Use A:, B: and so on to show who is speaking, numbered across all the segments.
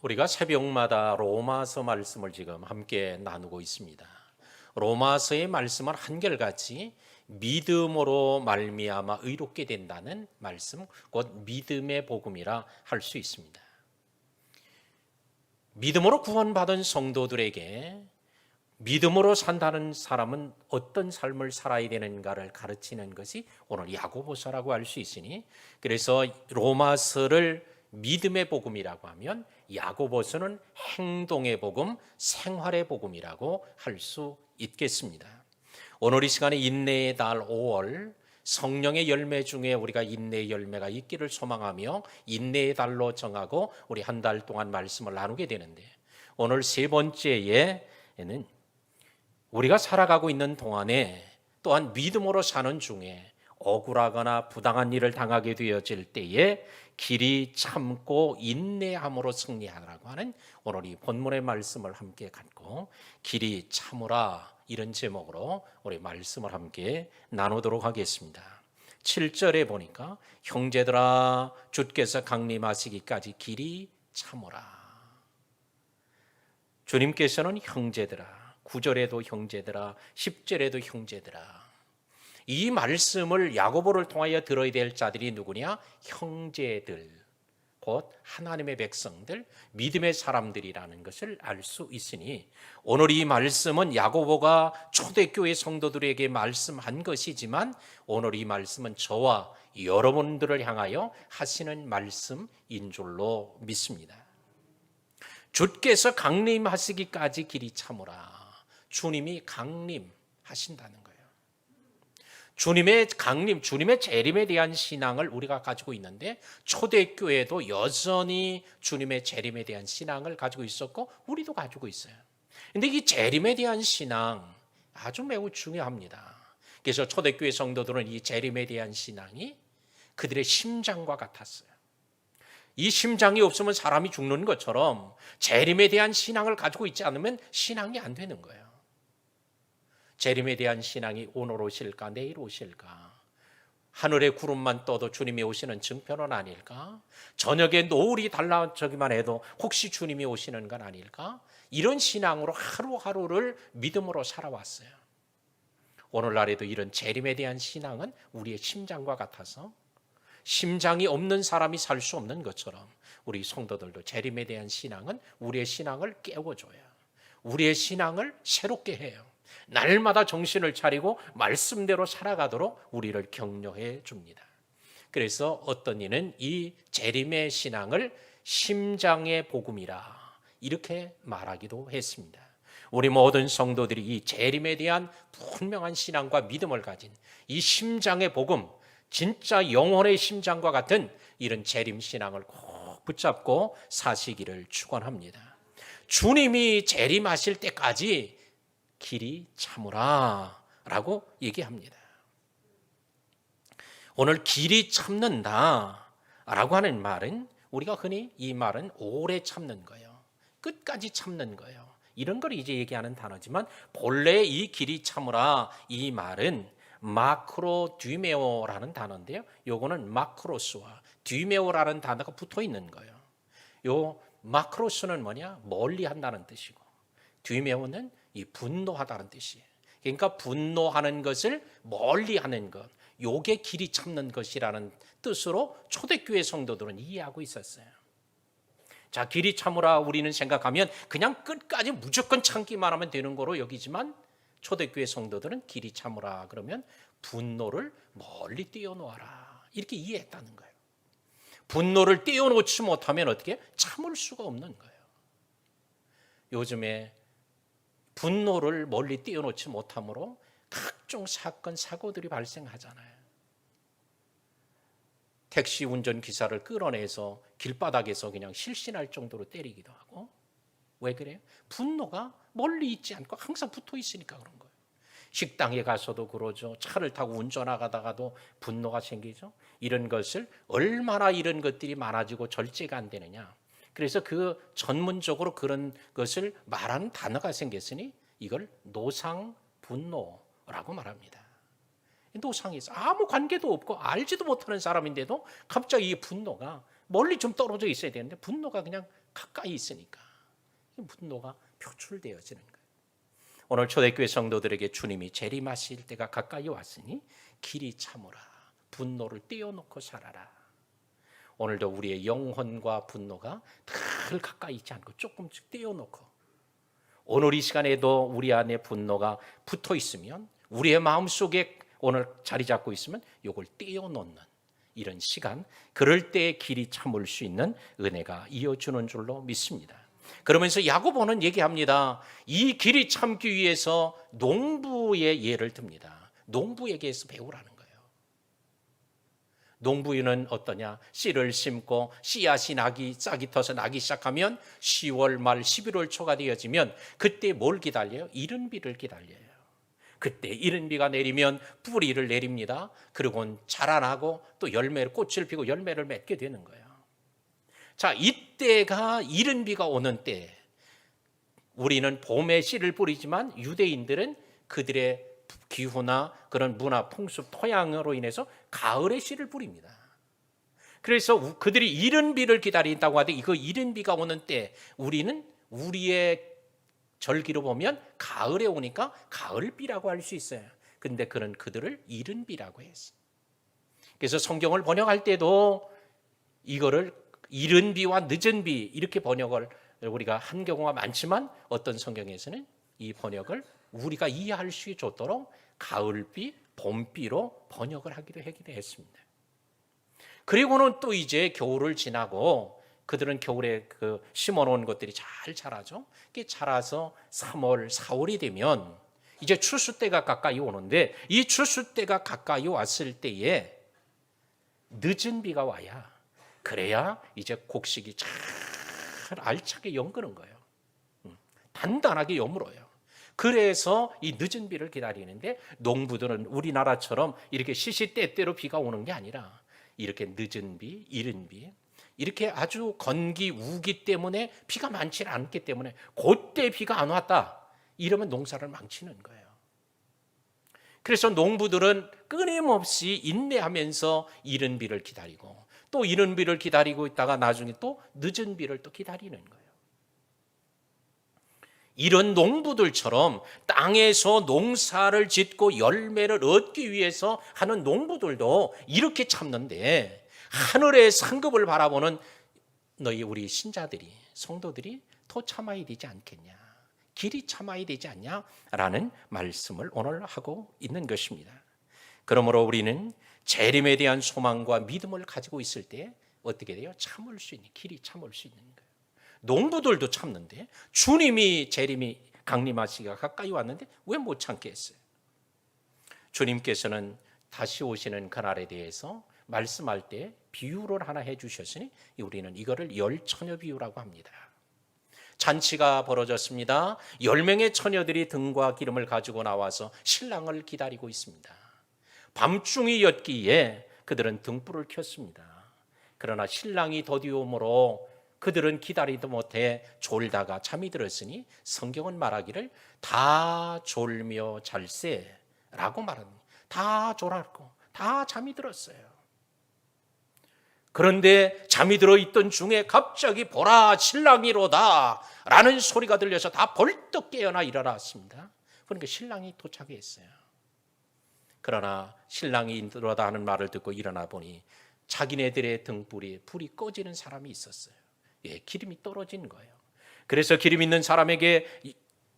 A: 우리가 새벽마다 로마서 말씀을 지금 함께 나누고 있습니다. 로마서의 말씀은 한결같이 믿음으로 말미암아 의롭게 된다는 말씀, 곧 믿음의 복음이라 할 수 있습니다. 믿음으로 구원받은 성도들에게 믿음으로 산다는 사람은 어떤 삶을 살아야 되는가를 가르치는 것이 오늘 야고보서라고 할 수 있으니, 그래서 로마서를 믿음의 복음이라고 하면 야고보서는 행동의 복음, 생활의 복음이라고 할 수 있겠습니다. 오늘 이 시간에 인내의 달 5월, 성령의 열매 중에 우리가 인내의 열매가 있기를 소망하며 인내의 달로 정하고 우리 한 달 동안 말씀을 나누게 되는데, 오늘 세 번째에는 우리가 살아가고 있는 동안에 또한 믿음으로 사는 중에 억울하거나 부당한 일을 당하게 되어질 때에 길이 참고 인내함으로 승리하라고 하는 오늘 이 본문의 말씀을 함께 갖고 길이 참으라, 이런 제목으로 우리 말씀을 함께 나누도록 하겠습니다. 7절에 보니까 형제들아 주께서 강림하시기까지 길이 참으라. 주님께서는 형제들아, 9절에도 형제들아, 10절에도 형제들아. 이 말씀을 야고보를 통하여 들어야 될 자들이 누구냐? 형제들, 곧 하나님의 백성들, 믿음의 사람들이라는 것을 알 수 있으니, 오늘 이 말씀은 야고보가 초대교회 성도들에게 말씀한 것이지만 오늘 이 말씀은 저와 여러분들을 향하여 하시는 말씀인 줄로 믿습니다. 주께서 강림하시기까지 길이 참으라. 주님이 강림하신다는 거예요. 주님의 강림, 주님의 재림에 대한 신앙을 우리가 가지고 있는데, 초대교회도 여전히 주님의 재림에 대한 신앙을 가지고 있었고 우리도 가지고 있어요. 그런데 이 재림에 대한 신앙 아주 매우 중요합니다. 그래서 초대교회 성도들은 이 재림에 대한 신앙이 그들의 심장과 같았어요. 이 심장이 없으면 사람이 죽는 것처럼 재림에 대한 신앙을 가지고 있지 않으면 신앙이 안 되는 거예요. 재림에 대한 신앙이 오늘 오실까 내일 오실까, 하늘에 구름만 떠도 주님이 오시는 증표는 아닐까, 저녁에 노을이 달라지기만 해도 혹시 주님이 오시는 건 아닐까, 이런 신앙으로 하루하루를 믿음으로 살아왔어요. 오늘날에도 이런 재림에 대한 신앙은 우리의 심장과 같아서 심장이 없는 사람이 살 수 없는 것처럼 우리 성도들도 재림에 대한 신앙은 우리의 신앙을 깨워줘요. 우리의 신앙을 새롭게 해요. 날마다 정신을 차리고 말씀대로 살아가도록 우리를 격려해 줍니다. 그래서 어떤 이는 이 재림의 신앙을 심장의 복음이라 이렇게 말하기도 했습니다. 우리 모든 성도들이 이 재림에 대한 분명한 신앙과 믿음을 가진 이 심장의 복음, 진짜 영혼의 심장과 같은 이런 재림 신앙을 꼭 붙잡고 사시기를 축원합니다. 주님이 재림하실 때까지 길이 참으라 라고 얘기합니다. 오늘 길이 참는다 라고 하는 말은, 우리가 흔히 이 말은 오래 참는 거예요. 끝까지 참는 거예요. 이런 걸 이제 얘기하는 단어지만, 본래 이 길이 참으라 이 말은 마크로 뒤메오라는 단어인데요, 요거는 마크로스와 뒤메오라는 단어가 붙어 있는 거예요. 요 마크로스는 뭐냐? 멀리 한다는 뜻이고, 뒤메오는 이 분노하다는 뜻이에요. 그러니까 분노하는 것을 멀리 하는 것, 요게 길이 참는 것이라는 뜻으로 초대교회 성도들은 이해하고 있었어요. 자, 길이 참으라 우리는 생각하면 그냥 끝까지 무조건 참기만 하면 되는 거로 여기지만, 초대교회 성도들은 길이 참으라 그러면 분노를 멀리 띄워놓아라 이렇게 이해했다는 거예요. 분노를 띄워놓지 못하면 어떻게 참을 수가 없는 거예요. 요즘에 분노를 멀리 띄워놓지 못함으로 각종 사건 사고들이 발생하잖아요. 택시 운전기사를 끌어내서 길바닥에서 그냥 실신할 정도로 때리기도 하고. 왜 그래요? 분노가 멀리 있지 않고 항상 붙어 있으니까 그런 거예요. 식당에 가서도 그러죠. 차를 타고 운전하다가도 분노가 생기죠. 이런 것을, 얼마나 이런 것들이 많아지고 절제가 안 되느냐. 그래서 그 전문적으로 그런 것을 말하는 단어가 생겼으니 이걸 노상 분노라고 말합니다. 노상에서 아무 관계도 없고 알지도 못하는 사람인데도 갑자기 이 분노가 멀리 좀 떨어져 있어야 되는데 분노가 그냥 가까이 있으니까 분노가 표출되어지는 거예요. 오늘 초대교회 성도들에게 주님이 재림하실 때가 가까이 왔으니 길이 참으라. 분노를 떼어놓고 살아라. 오늘도 우리의 영혼과 분노가 늘 가까이 있지 않고 조금씩 떼어놓고, 오늘 이 시간에도 우리 안에 분노가 붙어 있으면, 우리의 마음속에 오늘 자리 잡고 있으면 이걸 떼어놓는 이런 시간, 그럴 때 길이 참을 수 있는 은혜가 이어주는 줄로 믿습니다. 그러면서 야고보는 얘기합니다. 이 길이 참기 위해서 농부의 예를 듭니다. 농부에게서 배우라는 거예요. 농부인은 어떠냐? 씨를 심고 씨앗이 싹이 터서 나기 시작하면 10월 말 11월 초가 되어지면 그때 뭘 기다려요? 이른 비를 기다려요. 그때 이른 비가 내리면 뿌리를 내립니다. 그리고는 자라나고 또 꽃을 피고 열매를 맺게 되는 거예요. 자, 이때가 이른 비가 오는 때, 우리는 봄에 씨를 뿌리지만 유대인들은 그들의 기후나 그런 문화, 풍습, 토양으로 인해서 가을에 씨를 뿌립니다. 그래서 그들이 이른 비를 기다린다고 하되, 이거 이른 비가 오는 때 우리는 우리의 절기로 보면 가을에 오니까 가을비라고 할 수 있어요. 근데 그런 그들을 이른 비라고 했어요. 그래서 성경을 번역할 때도 이거를 이른 비와 늦은 비 이렇게 번역을 우리가 한 경우가 많지만, 어떤 성경에서는 이 번역을 우리가 이해할 수 있도록 가을비, 봄비로 번역을 하기도 했습니다. 그리고는 또 이제 겨울을 지나고 그들은 겨울에 심어놓은 것들이 잘 자라죠. 이게 자라서 3월, 4월이 되면 이제 추수 때가 가까이 오는데, 이 추수 때가 가까이 왔을 때에 늦은 비가 와야, 그래야 이제 곡식이 잘 알차게 연그는 거예요. 단단하게 여물어요. 그래서 이 늦은 비를 기다리는데, 농부들은 우리나라처럼 이렇게 시시때때로 비가 오는 게 아니라 이렇게 늦은 비, 이른 비, 이렇게 아주 건기, 우기 때문에 비가 많지 않기 때문에 그때 비가 안 왔다 이러면 농사를 망치는 거예요. 그래서 농부들은 끊임없이 인내하면서 이른 비를 기다리고, 또 이른 비를 기다리고 있다가 나중에 또 늦은 비를 또 기다리는 거예요. 이런 농부들처럼 땅에서 농사를 짓고 열매를 얻기 위해서 하는 농부들도 이렇게 참는데, 하늘의 상급을 바라보는 우리 신자들이, 성도들이 더 참아야 되지 않겠냐, 길이 참아야 되지 않냐라는 말씀을 오늘 하고 있는 것입니다. 그러므로 우리는 재림에 대한 소망과 믿음을 가지고 있을 때 어떻게 돼요? 참을 수 있는, 길이 참을 수 있는 거예요. 농부들도 참는데 주님이 재림이 강림하시기가 가까이 왔는데 왜 못 참게 했어요? 주님께서는 다시 오시는 그날에 대해서 말씀할 때 비유를 하나 해주셨으니 우리는 이거를 열처녀 비유라고 합니다. 잔치가 벌어졌습니다. 10명의 처녀들이 등과 기름을 가지고 나와서 신랑을 기다리고 있습니다. 밤중이었기에 그들은 등불을 켰습니다. 그러나 신랑이 더디움으로 그들은 기다리도 못해 졸다가 잠이 들었으니, 성경은 말하기를 다 졸며 잘세라고 말합니다. 다 졸았고 다 잠이 들었어요. 그런데 잠이 들어 있던 중에 갑자기 보라 신랑이로다 라는 소리가 들려서 다 벌떡 깨어나 일어났습니다. 그러니까 신랑이 도착했어요. 그러나 신랑이 이로다 하는 말을 듣고 일어나 보니 자기네들의 불이 꺼지는 사람이 있었어요. 기름이 떨어진 거예요. 그래서 기름 있는 사람에게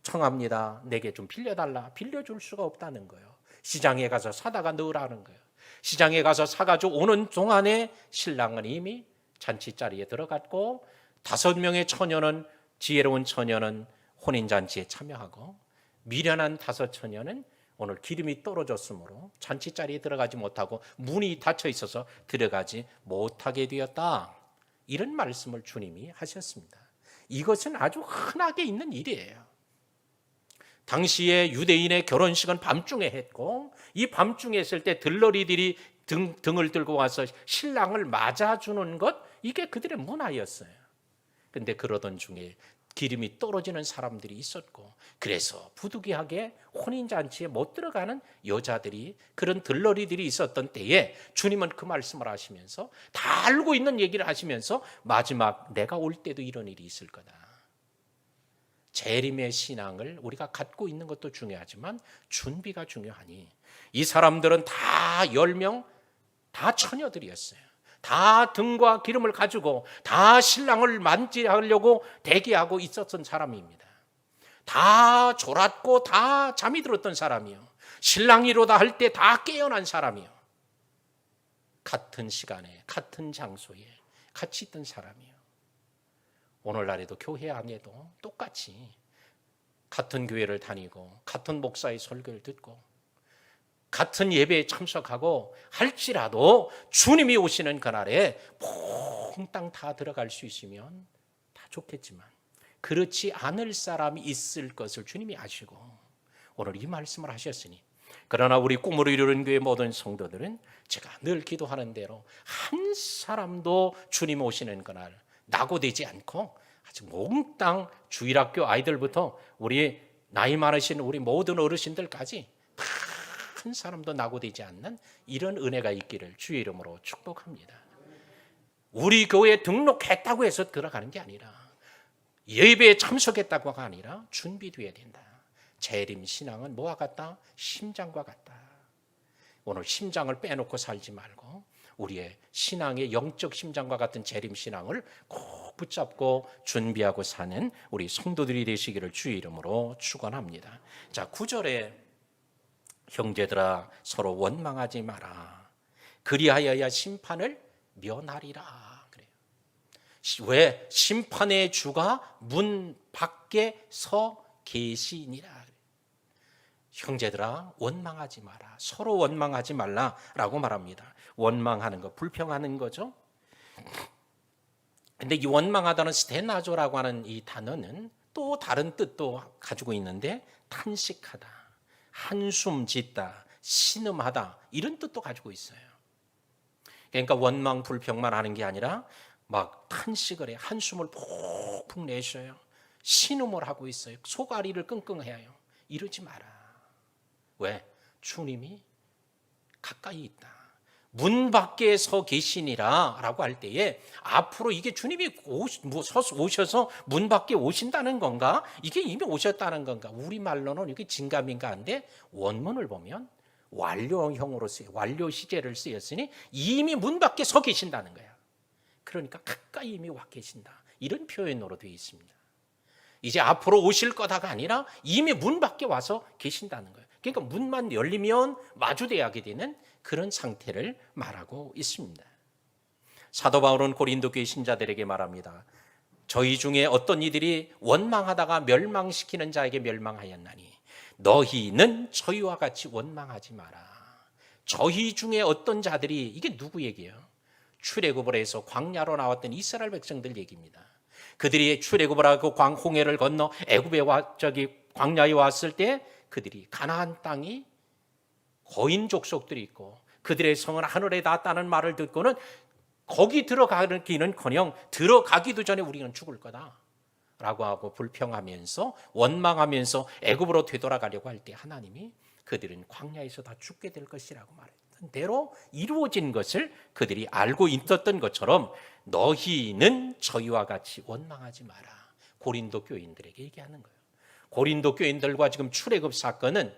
A: 청합니다. 내게 좀 빌려달라. 빌려줄 수가 없다는 거예요. 시장에 가서 사다가 넣으라는 거예요. 시장에 가서 사가지고 오는 동안에 신랑은 이미 잔치자리에 들어갔고, 5명의 처녀는, 지혜로운 처녀는 혼인잔치에 참여하고, 미련한 5 처녀는 오늘 기름이 떨어졌으므로 잔치자리에 들어가지 못하고 문이 닫혀 있어서 들어가지 못하게 되었다. 이런 말씀을 주님이 하셨습니다. 이것은 아주 흔하게 있는 일이에요. 당시에 유대인의 결혼식은 밤중에 했고, 이 밤중에 했을 때 들러리들이 등을 들고 와서 신랑을 맞아주는 것, 이게 그들의 문화였어요. 근데 그러던 중에 기름이 떨어지는 사람들이 있었고, 그래서 부득이하게 혼인잔치에 못 들어가는 여자들이, 그런 들러리들이 있었던 때에 주님은 그 말씀을 하시면서, 다 알고 있는 얘기를 하시면서 마지막 내가 올 때도 이런 일이 있을 거다. 재림의 신앙을 우리가 갖고 있는 것도 중요하지만 준비가 중요하니, 이 사람들은 다 10명 다 처녀들이었어요. 다 등과 기름을 가지고 다 신랑을 만지하려고 대기하고 있었던 사람입니다. 다 졸았고 다 잠이 들었던 사람이요, 신랑이로다 할 때 다 깨어난 사람이요, 같은 시간에 같은 장소에 같이 있던 사람이요. 오늘날에도 교회 안에도 똑같이 같은 교회를 다니고 같은 목사의 설교를 듣고 같은 예배에 참석하고 할지라도 주님이 오시는 그날에 퐁땅 다 들어갈 수 있으면 다 좋겠지만, 그렇지 않을 사람이 있을 것을 주님이 아시고 오늘 이 말씀을 하셨으니, 그러나 우리 꿈을 이루는 교회 모든 성도들은 제가 늘 기도하는 대로 한 사람도 주님 오시는 그날 낙오되지 않고, 아주 몽땅 주일학교 아이들부터 우리 나이 많으신 우리 모든 어르신들까지 다 한 사람도 낙오되지 않는 이런 은혜가 있기를 주의 이름으로 축복합니다. 우리 교회에 등록했다고 해서 들어가는 게 아니라, 예배에 참석했다고가 아니라 준비되어야 된다. 재림 신앙은 뭐와 같다? 심장과 같다. 오늘 심장을 빼놓고 살지 말고 우리의 신앙의 영적 심장과 같은 재림 신앙을 꼭 붙잡고 준비하고 사는 우리 성도들이 되시기를 주의 이름으로 축원합니다. 자, 9절에 형제들아 서로 원망하지 마라. 그리하여야 심판을 면하리라. 그래요. 왜? 심판의 주가 문 밖에 서 계시니라. 형제들아 원망하지 마라. 서로 원망하지 말라라고 말합니다. 원망하는 거, 불평하는 거죠. 근데 이 원망하다는 스테나조라고 하는 이 단어는 또 다른 뜻도 가지고 있는데, 탄식하다, 한숨 짓다, 신음하다, 이런 뜻도 가지고 있어요. 그러니까 원망 불평만 하는 게 아니라 막 탄식을 해, 한숨을 푹푹 내쉬어요, 신음을 하고 있어요, 속앓이를 끙끙해요. 이러지 마라. 왜? 주님이 가까이 있다. 문 밖에 서 계시니라 라고 할 때에 앞으로 이게 주님이 오셔서 문 밖에 오신다는 건가? 이게 이미 오셨다는 건가? 우리말로는 이게 진감인가 한데, 원문을 보면 완료형으로 쓰여, 완료 시제를 쓰였으니 이미 문 밖에 서 계신다는 거야. 그러니까 가까이 이미 와 계신다, 이런 표현으로 되어 있습니다. 이제 앞으로 오실 거다가 아니라 이미 문 밖에 와서 계신다는 거예요. 그러니까 문만 열리면 마주대하게 되는 그런 상태를 말하고 있습니다. 사도 바울은 고린도 교회 신자들에게 말합니다. 저희 중에 어떤 이들이 원망하다가 멸망시키는 자에게 멸망하였나니 너희는 저희와 같이 원망하지 마라. 저희 중에 어떤 자들이, 이게 누구 얘기예요? 출애굽을 해서 광야로 나왔던 이스라엘 백성들 얘기입니다. 그들이 출애굽을 하고 홍해를 건너 애굽에 광야에 왔을 때 그들이 가나안 땅이 거인 족속들이 있고 그들의 성은 하늘에 닿았다는 말을 듣고는 거기 들어가기는커녕 들어가기도 전에 우리는 죽을 거다라고 하고 불평하면서 원망하면서 애굽으로 되돌아가려고 할 때 하나님이 그들은 광야에서 다 죽게 될 것이라고 말했던 대로 이루어진 것을 그들이 알고 있었던 것처럼 너희는 저희와 같이 원망하지 마라. 고린도 교인들에게 얘기하는 거예요. 고린도 교인들과 지금 출애굽 사건은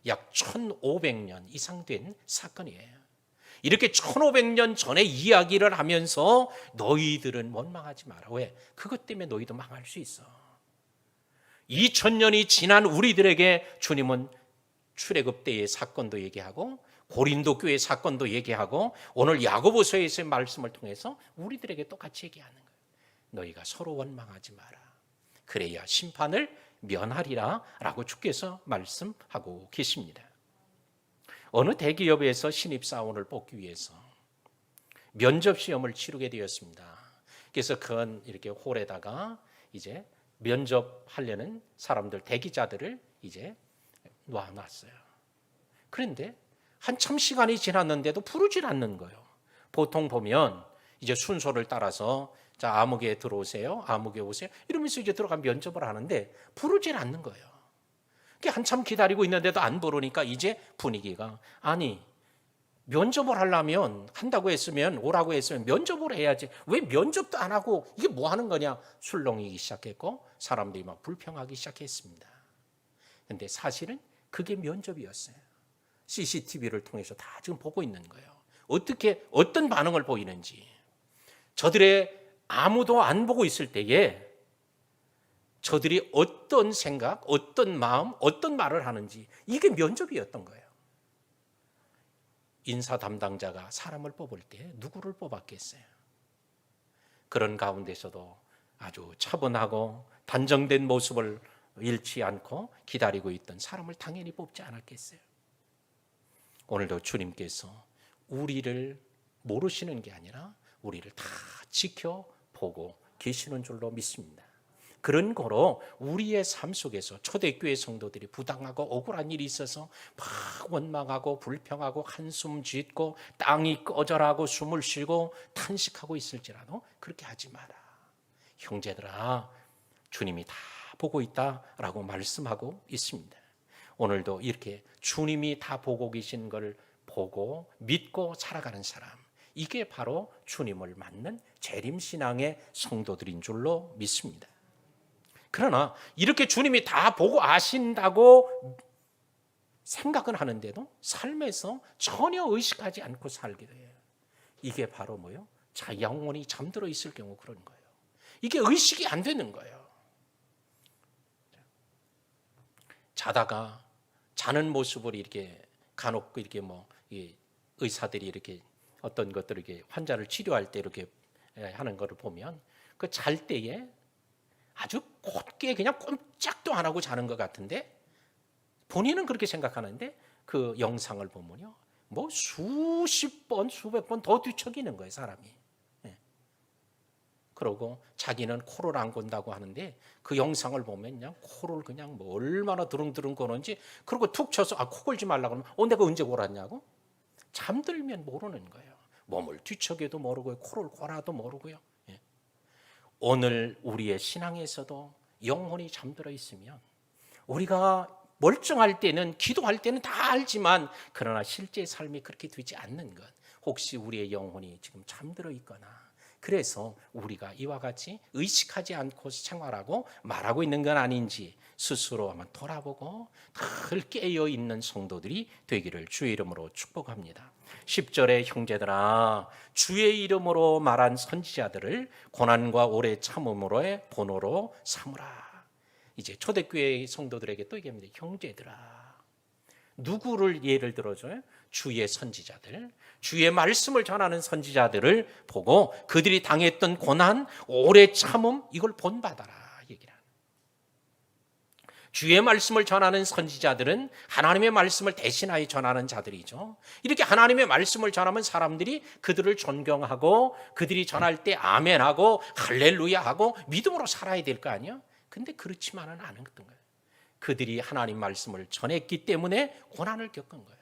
A: 약 1500년 이상 된 사건이에요. 이렇게 1500년 전에 이야기를 하면서 너희들은 원망하지 마라. 왜? 그것 때문에 너희도 망할 수 있어. 2000년이 지난 우리들에게 주님은 출애굽 때의 사건도 얘기하고 고린도 교회 사건도 얘기하고 오늘 야고보서에서의 말씀을 통해서 우리들에게 똑같이 얘기하는 거예요. 너희가 서로 원망하지 마라. 그래야 심판을 면하리라 라고 주께서 말씀하고 계십니다. 어느 대기업에서 신입사원을 뽑기 위해서 면접시험을 치르게 되었습니다. 그래서 큰 이렇게 홀에다가 이제 면접하려는 사람들, 대기자들을 이제 놔놨어요. 그런데 한참 시간이 지났는데도 부르질 않는 거예요. 보통 보면 이제 순서를 따라서 자, 아무개 들어오세요. 아무개 오세요. 이러면서 이제 들어가 면접을 하는데 부르질 않는 거예요. 한참 기다리고 있는데도 안 부르니까 이제 분위기가, 아니 면접을 하려면, 한다고 했으면, 오라고 했으면 면접을 해야지 왜 면접도 안 하고 이게 뭐 하는 거냐, 술렁이기 시작했고 사람들이 막 불평하기 시작했습니다. 근데 사실은 그게 면접이었어요. CCTV를 통해서 다 지금 보고 있는 거예요. 어떤 반응을 보이는지. 저들의 아무도 안 보고 있을 때에 저들이 어떤 생각, 어떤 마음, 어떤 말을 하는지, 이게 면접이었던 거예요. 인사 담당자가 사람을 뽑을 때 누구를 뽑았겠어요? 그런 가운데서도 아주 차분하고 단정된 모습을 잃지 않고 기다리고 있던 사람을 당연히 뽑지 않았겠어요? 오늘도 주님께서 우리를 모르시는 게 아니라 우리를 다 지켜보고 계시는 줄로 믿습니다. 그런 거로 우리의 삶 속에서 초대교회 성도들이 부당하고 억울한 일이 있어서 막 원망하고 불평하고 한숨 짓고 땅이 꺼져라고 숨을 쉬고 탄식하고 있을지라도 그렇게 하지 마라. 형제들아, 주님이 다 보고 있다라고 말씀하고 있습니다. 오늘도 이렇게 주님이 다 보고 계신 걸 보고 믿고 살아가는 사람, 이게 바로 주님을 맞는 재림신앙의 성도들인 줄로 믿습니다. 그러나 이렇게 주님이 다 보고 아신다고 생각은 하는데도 삶에서 전혀 의식하지 않고 살게 돼요. 이게 바로 뭐예요? 영혼이 잠들어 있을 경우 그런 거예요. 이게 의식이 안 되는 거예요. 자다가 자는 모습을 이렇게 간혹 이렇게 의사들이 이렇게 어떤 것들을 이렇게 환자를 치료할 때 이렇게 하는 거를 보면 그 잘 때에 아주 곧게 그냥 꼼짝도 안 하고 자는 것 같은데 본인은 그렇게 생각하는데 그 영상을 보면요, 수십 번, 수백 번 더 뒤척이는 거예요, 사람이. 그러고 자기는 코를 안 곤다고 하는데 그 영상을 보면 그냥 코를 그냥 얼마나 드릉드릉 거는지, 그리고 툭 쳐서 코 골지 말라고 하면 내가 언제 골았냐고? 잠들면 모르는 거예요. 몸을 뒤척여도 모르고요, 코를 골아도 모르고요. 오늘 우리의 신앙에서도 영혼이 잠들어 있으면 우리가 멀쩡할 때는, 기도할 때는 다 알지만 그러나 실제 삶이 그렇게 되지 않는 것, 혹시 우리의 영혼이 지금 잠들어 있거나, 그래서 우리가 이와 같이 의식하지 않고 생활하고 말하고 있는 건 아닌지 스스로 한번 돌아보고 늘 깨어있는 성도들이 되기를 주의 이름으로 축복합니다. 10절에 형제들아, 주의 이름으로 말한 선지자들을 고난과 오래 참음으로의 본호로 삼으라. 이제 초대교회 성도들에게 또 얘기합니다. 형제들아. 누구를 예를 들어줘요? 주의 선지자들, 주의 말씀을 전하는 선지자들을 보고 그들이 당했던 고난, 오래 참음, 이걸 본받아라 얘기를 하는. 주의 말씀을 전하는 선지자들은 하나님의 말씀을 대신하여 전하는 자들이죠. 이렇게 하나님의 말씀을 전하면 사람들이 그들을 존경하고 그들이 전할 때 아멘하고 할렐루야 하고 믿음으로 살아야 될 거 아니에요? 근데 그렇지만은 않았던 거예요. 그들이 하나님 말씀을 전했기 때문에 고난을 겪은 거예요.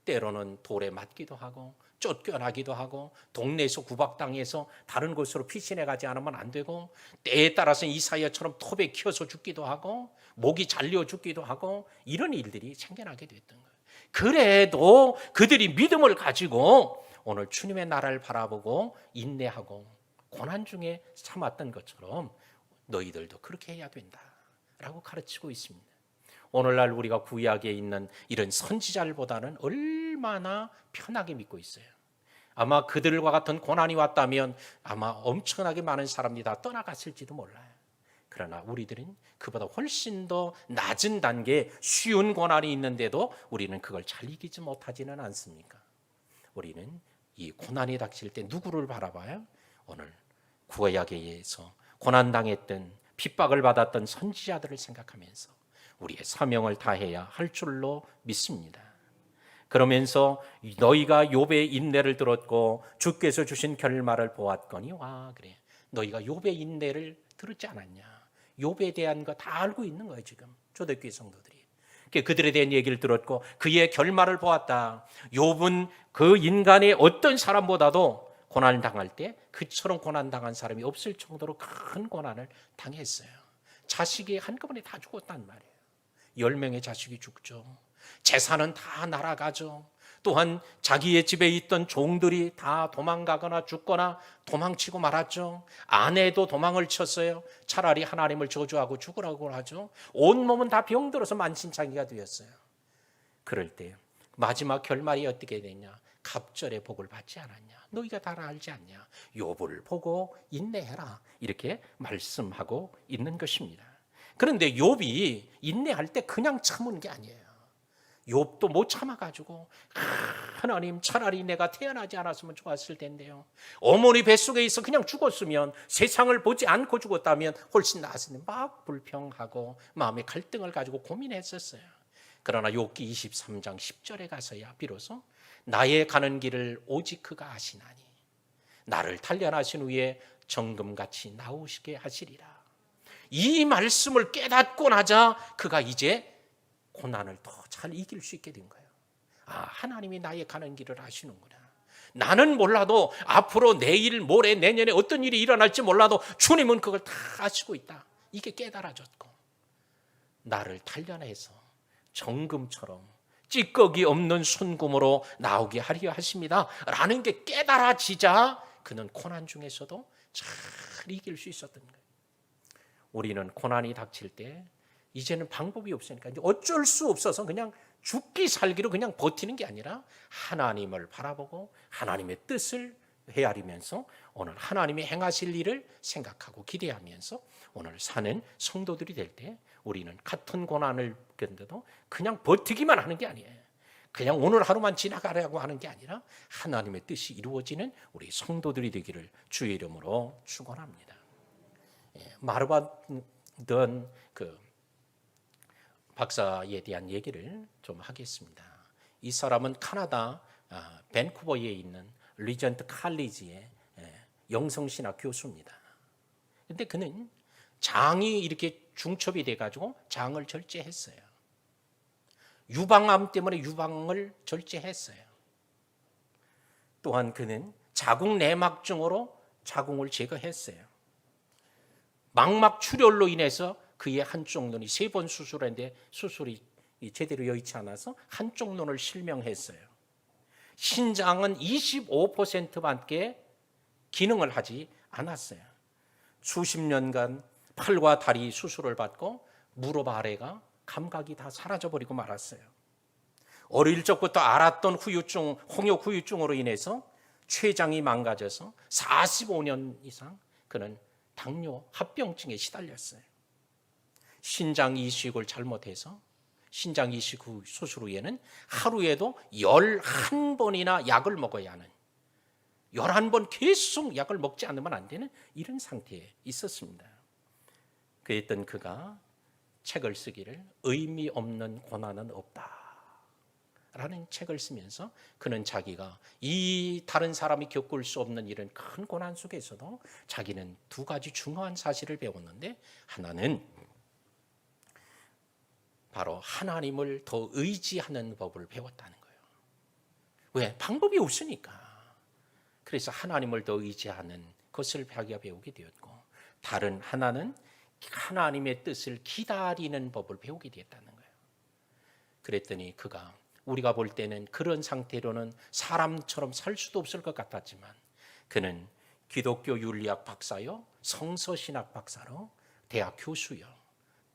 A: 때로는 돌에 맞기도 하고 쫓겨나기도 하고 동네에서 구박당해서 다른 곳으로 피신해 가지 않으면 안 되고, 때에 따라서는 이사야처럼 톱에 키워서 죽기도 하고 목이 잘려 죽기도 하고, 이런 일들이 생겨나게 됐던 거예요. 그래도 그들이 믿음을 가지고 오늘 주님의 나라를 바라보고 인내하고 고난 중에 참았던 것처럼 너희들도 그렇게 해야 된다라고 가르치고 있습니다. 오늘날 우리가 구약에 있는 이런 선지자들보다는 얼마나 편하게 믿고 있어요. 아마 그들과 같은 고난이 왔다면 아마 엄청나게 많은 사람들이 다 떠나갔을지도 몰라요. 그러나 우리들은 그보다 훨씬 더 낮은 단계, 쉬운 고난이 있는데도 우리는 그걸 잘 이기지 못하지는 않습니까? 우리는 이 고난이 닥칠 때 누구를 바라봐요? 오늘 구약에서 고난당했던, 핍박을 받았던 선지자들을 생각하면서 우리의 사명을 다해야 할 줄로 믿습니다. 그러면서 너희가 욥의 인내를 들었고 주께서 주신 결말을 보았거니 와, 그래. 너희가 욥의 인내를 들었지 않았냐? 욥에 대한 거 다 알고 있는 거예요, 지금 초대교회 성도들이. 그들에 대한 얘기를 들었고 그의 결말을 보았다. 욥은 그 인간의 어떤 사람보다도 고난을 당할 때 그처럼 고난 당한 사람이 없을 정도로 큰 고난을 당했어요. 자식이 한꺼번에 다 죽었단 말이에요. 10명의 자식이 죽죠. 재산은 다 날아가죠. 또한 자기의 집에 있던 종들이 다 도망가거나 죽거나 도망치고 말았죠. 아내도 도망을 쳤어요. 차라리 하나님을 저주하고 죽으라고 하죠. 온몸은 다 병들어서 만신창이가 되었어요. 그럴 때 마지막 결말이 어떻게 되냐? 갑절의 복을 받지 않았냐? 너희가 다 알지 않냐? 욥을 보고 인내해라. 이렇게 말씀하고 있는 것입니다. 그런데 욥이 인내할 때 그냥 참은 게 아니에요. 욥도 못 참아가지고 하나님 차라리 내가 태어나지 않았으면 좋았을 텐데요. 어머니 뱃속에 있어 그냥 죽었으면 세상을 보지 않고 죽었다면 훨씬 나았을 텐데 막 불평하고 마음의 갈등을 가지고 고민했었어요. 그러나 욥기 23장 10절에 가서야 비로소 나의 가는 길을 오직 그가 아시나니 나를 단련하신 후에 정금같이 나오시게 하시리라. 이 말씀을 깨닫고 나자 그가 이제 고난을 더 잘 이길 수 있게 된 거예요. 아, 하나님이 나의 가는 길을 아시는구나. 나는 몰라도 앞으로 내일, 모레, 내년에 어떤 일이 일어날지 몰라도 주님은 그걸 다 아시고 있다. 이게 깨달아졌고 나를 단련해서 정금처럼 찌꺼기 없는 순금으로 나오게 하려 하십니다 라는 게 깨달아지자 그는 고난 중에서도 잘 이길 수 있었던 거예요. 우리는 고난이 닥칠 때 이제는 방법이 없으니까 이제 어쩔 수 없어서 그냥 죽기 살기로 그냥 버티는 게 아니라 하나님을 바라보고 하나님의 뜻을 헤아리면서 오늘 하나님이 행하실 일을 생각하고 기대하면서 오늘 사는 성도들이 될 때 우리는 같은 고난을 겪는데도 그냥 버티기만 하는 게 아니에요. 그냥 오늘 하루만 지나가려고 하는 게 아니라 하나님의 뜻이 이루어지는 우리 성도들이 되기를 주의 이름으로 축원합니다. 마르바던 그 박사에 대한 얘기를 좀 하겠습니다. 이 사람은 캐나다 밴쿠버에 있는 리전트 칼리지의 영성신학 교수입니다. 그런데 그는 장이 이렇게 중첩이 돼가지고 장을 절제했어요. 유방암 때문에 유방을 절제했어요. 또한 그는 자궁 내막증으로 자궁을 제거했어요. 망막 출혈로 인해서 그의 한쪽 눈이 3번 수술했는데 수술이 제대로 여의치 않아서 한쪽 눈을 실명했어요. 신장은 25%밖에 기능을 하지 않았어요. 수십 년간 팔과 다리 수술을 받고 무릎 아래가 감각이 다 사라져버리고 말았어요. 어릴 적부터 알았던 후유증, 홍역 후유증으로 인해서 췌장이 망가져서 45년 이상 그는 당뇨 합병증에 시달렸어요. 신장 이식을 잘못해서 신장 이식 후 수술 후에는 하루에도 11번이나 약을 먹어야 하는 11번 계속 약을 먹지 않으면 안 되는 이런 상태에 있었습니다. 그랬던 그가 책을 쓰기를 의미 없는 고난은 없다 라는 책을 쓰면서 그는 자기가 이 다른 사람이 겪을 수 없는 이런 큰 고난 속에서도 자기는 2가지 중요한 사실을 배웠는데 하나는 바로 하나님을 더 의지하는 법을 배웠다는 거예요. 왜? 방법이 없으니까. 그래서 하나님을 더 의지하는 것을 자기가 배우게 되었고 다른 하나는 하나님의 뜻을 기다리는 법을 배우게 되었다는 거예요. 그랬더니 그가 우리가 볼 때는 그런 상태로는 사람처럼 살 수도 없을 것 같았지만 그는 기독교 윤리학 박사요, 성서신학 박사로 대학 교수요,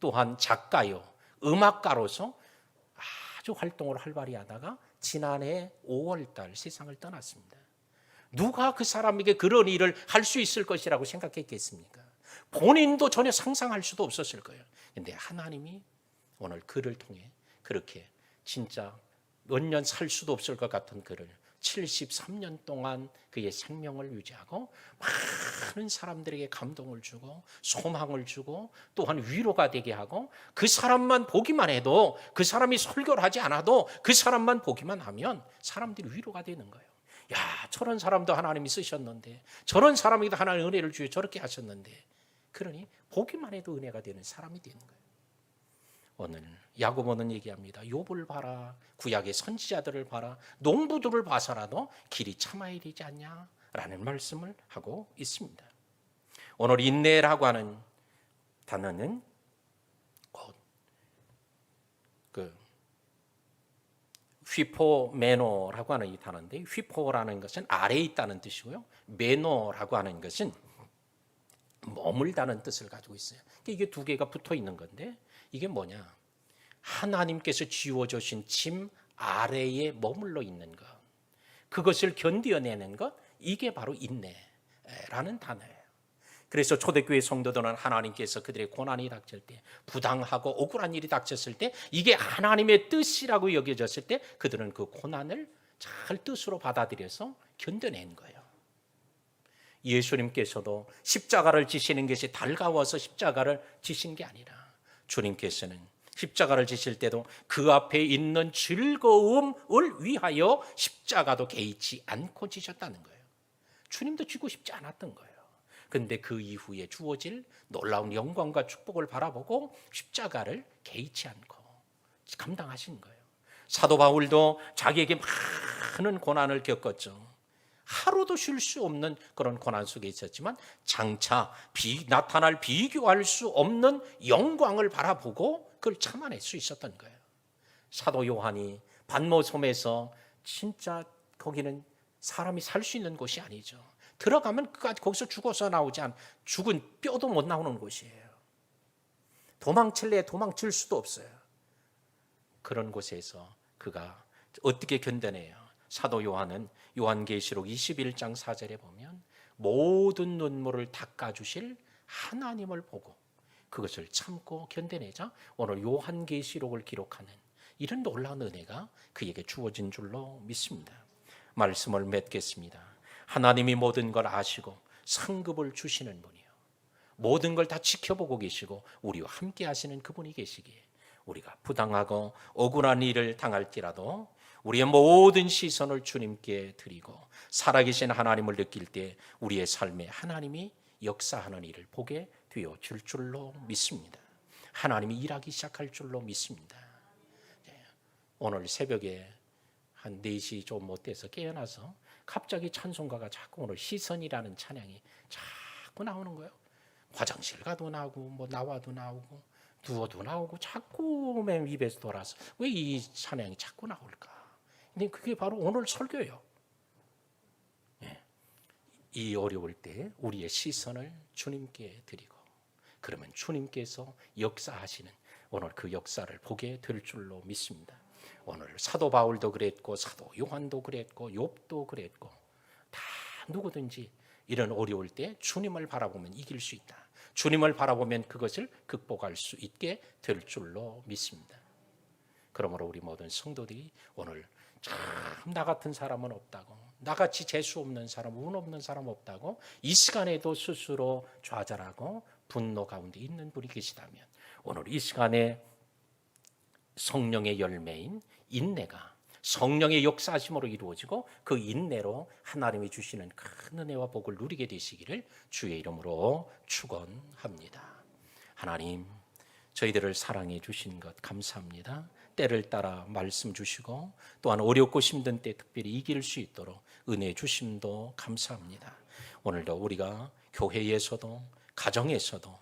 A: 또한 작가요, 음악가로서 아주 활동을 활발히 하다가 지난해 5월달 세상을 떠났습니다. 누가 그 사람에게 그런 일을 할 수 있을 것이라고 생각했겠습니까? 본인도 전혀 상상할 수도 없었을 거예요. 그런데 하나님이 오늘 그를 통해 그렇게 진짜 몇 년 살 수도 없을 것 같은 그를 73년 동안 그의 생명을 유지하고 많은 사람들에게 감동을 주고 소망을 주고 또한 위로가 되게 하고 그 사람만 보기만 해도 그 사람이 설교를 하지 않아도 그 사람만 보기만 하면 사람들이 위로가 되는 거예요. 야, 저런 사람도 하나님이 쓰셨는데 저런 사람에게도 하나님 은혜를 주여 저렇게 하셨는데 그러니 보기만 해도 은혜가 되는 사람이 되는 거예요. 오늘 야고보는 얘기합니다. 욥을 봐라, 구약의 선지자들을 봐라, 농부들을 봐서라도 길이 참아야 되지 않냐 라는 말씀을 하고 있습니다. 오늘 인내라고 하는 단어는 곧 휘포메노라고 하는 이 단어인데, 휘포라는 것은 아래에 있다는 뜻이고요, 메노라고 하는 것은 머물다는 뜻을 가지고 있어요. 이게 두 개가 붙어 있는 건데, 이게 뭐냐? 하나님께서 지어주신 짐 아래에 머물러 있는 것, 그것을 견뎌내는 것, 이게 바로 인내라는 단어예요. 그래서 초대교회 성도들은 하나님께서 그들의 고난이 닥칠 때, 부당하고 억울한 일이 닥쳤을 때, 이게 하나님의 뜻이라고 여겨졌을 때 그들은 그 고난을 잘 뜻으로 받아들여서 견뎌낸 거예요. 예수님께서도 십자가를 지시는 것이 달가워서 십자가를 지신 게 아니라, 주님께서는 십자가를 지실 때도 그 앞에 있는 즐거움을 위하여 십자가도 개의치 않고 지셨다는 거예요. 주님도 지고 싶지 않았던 거예요. 그런데 그 이후에 주어질 놀라운 영광과 축복을 바라보고 십자가를 개의치 않고 감당하신 거예요. 사도 바울도 자기에게 많은 고난을 겪었죠. 하루도 쉴 수 없는 그런 고난 속에 있었지만 장차 나타날 비교할 수 없는 영광을 바라보고 그걸 참아낼 수 있었던 거예요. 사도 요한이 반모섬에서, 진짜 거기는 사람이 살 수 있는 곳이 아니죠. 들어가면 거기서 죽어서 나오지 않은, 죽은 뼈도 못 나오는 곳이에요. 도망칠래 도망칠 수도 없어요. 그런 곳에서 그가 어떻게 견뎌내요? 사도 요한은 요한계시록 21장 4절에 보면 모든 눈물을 닦아주실 하나님을 보고 그것을 참고 견뎌내자 오늘 요한계시록을 기록하는 이런 놀라운 은혜가 그에게 주어진 줄로 믿습니다. 말씀을 맺겠습니다. 하나님이 모든 걸 아시고 상급을 주시는 분이요, 모든 걸 다 지켜보고 계시고 우리와 함께 하시는 그분이 계시기에 우리가 부당하고 억울한 일을 당할지라도 우리의 모든 시선을 주님께 드리고 살아계신 하나님을 느낄 때 우리의 삶에 하나님이 역사하는 일을 보게 되어질 줄로 믿습니다. 하나님이 일하기 시작할 줄로 믿습니다. 오늘 새벽에 한 4시 좀 못 돼서 깨어나서 갑자기 찬송가가 자꾸 오늘 시선이라는 찬양이 자꾸 나오는 거예요. 화장실 가도 나오고 뭐 나와도 나오고 누워도 나오고 자꾸 맨 입에서 돌아서 왜 이 찬양이 자꾸 나올까? 근데 그게 바로 오늘 설교예요. 이 어려울 때 우리의 시선을 주님께 드리고 그러면 주님께서 역사하시는 오늘 그 역사를 보게 될 줄로 믿습니다. 오늘 사도 바울도 그랬고 사도 요한도 그랬고 욥도 그랬고 다 누구든지 이런 어려울 때 주님을 바라보면 이길 수 있다. 주님을 바라보면 그것을 극복할 수 있게 될 줄로 믿습니다. 그러므로 우리 모든 성도들이 오늘 참 나 같은 사람은 없다고, 나같이 재수 없는 사람, 운 없는 사람 없다고 이 시간에도 스스로 좌절하고 분노 가운데 있는 분이 계시다면 오늘 이 시간에 성령의 열매인 인내가 성령의 역사하심으로 이루어지고 그 인내로 하나님이 주시는 큰 은혜와 복을 누리게 되시기를 주의 이름으로 축원합니다. 하나님, 저희들을 사랑해 주신 것 감사합니다. 때를 따라 말씀 주시고 또한 어렵고 힘든 때 특별히 이길 수 있도록 은혜 주심도 감사합니다. 오늘도 우리가 교회에서도 가정에서도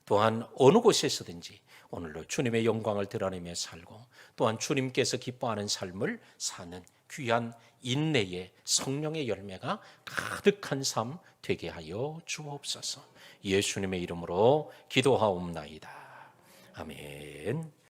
A: 또한 어느 곳에서든지 오늘도 주님의 영광을 드러내며 살고 또한 주님께서 기뻐하는 삶을 사는 귀한 인내의 성령의 열매가 가득한 삶 되게 하여 주옵소서. 예수님의 이름으로 기도하옵나이다. 아멘.